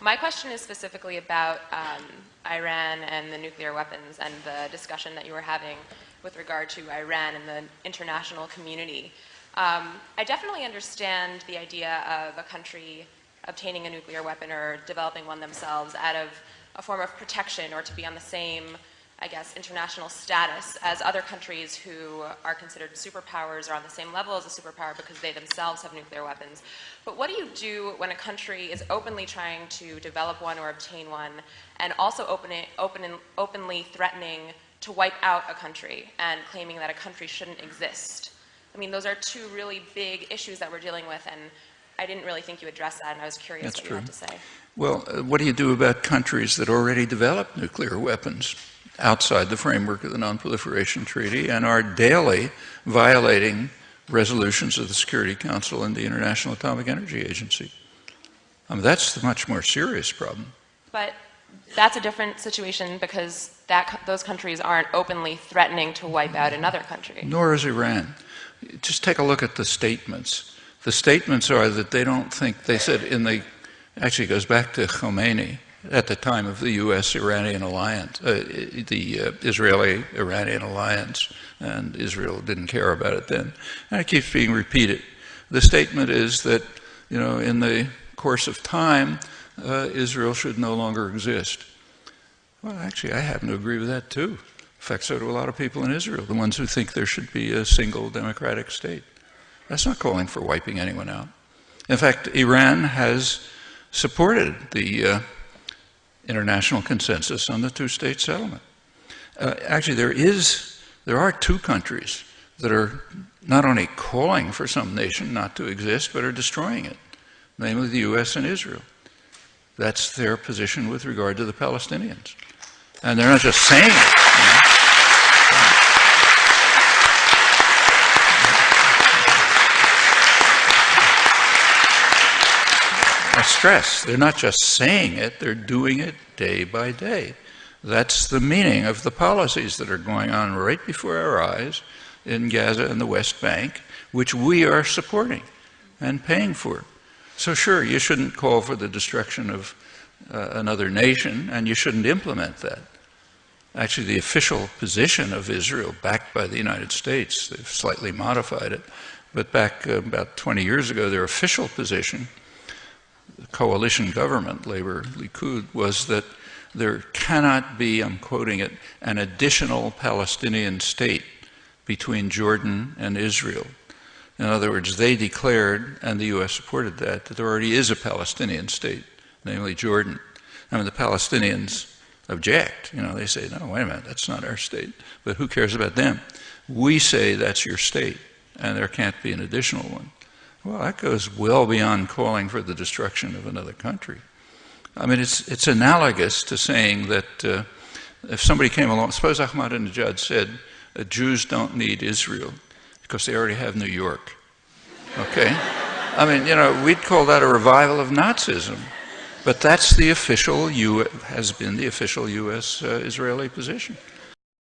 My question is specifically about Iran and the nuclear weapons and the discussion that you were having with regard to Iran and the international community. I definitely understand the idea of a country obtaining a nuclear weapon or developing one themselves out of a form of protection or to be on the same, I guess, international status as other countries who are considered superpowers or on the same level as a superpower because they themselves have nuclear weapons. But what do you do when a country is openly trying to develop one or obtain one and also openly threatening to wipe out a country and claiming that a country shouldn't exist? I mean, those are two really big issues that we're dealing with, and I didn't really think you addressed that, and I was curious what you had to say. Well, what do you do about countries that already develop nuclear weapons outside the framework of the Non-Proliferation Treaty and are daily violating resolutions of the Security Council and the International Atomic Energy Agency? I mean, that's the much more serious problem. But that's a different situation because those countries aren't openly threatening to wipe out another country. Nor is Iran. Just take a look at the statements. The statements are that they don't think, they said actually it goes back to Khomeini at the time of the U.S.-Iranian alliance, the Israeli-Iranian alliance, and Israel didn't care about it then. And it keeps being repeated. The statement is that, you know, in the course of time, Israel should no longer exist. Well, actually, I happen to agree with that too. In fact, so do a lot of people in Israel, the ones who think there should be a single democratic state. That's not calling for wiping anyone out. In fact, Iran has supported the international consensus on the two-state settlement. Actually, there are two countries that are not only calling for some nation not to exist, but are destroying it, namely the U.S. and Israel. That's their position with regard to the Palestinians. And they're not just saying it. You know? I stress, they're not just saying it, they're doing it day by day. That's the meaning of the policies that are going on right before our eyes in Gaza and the West Bank, which we are supporting and paying for. So sure, you shouldn't call for the destruction of another nation, and you shouldn't implement that. Actually, the official position of Israel, backed by the United States, they've slightly modified it, but back about 20 years ago, their official position, the coalition government, Labor, Likud, was that there cannot be, I'm quoting it, an additional Palestinian state between Jordan and Israel. In other words, they declared, and the U.S. supported that there already is a Palestinian state, namely Jordan. I mean, the Palestinians object. You know, they say, no, wait a minute, that's not our state. But who cares about them? We say that's your state, and there can't be an additional one. Well, that goes well beyond calling for the destruction of another country. I mean, it's analogous to saying that if somebody came along, suppose Ahmadinejad said, Jews don't need Israel because they already have New York. Okay? I mean, you know, we'd call that a revival of Nazism. But that's the official, has been the official U.S. Israeli position.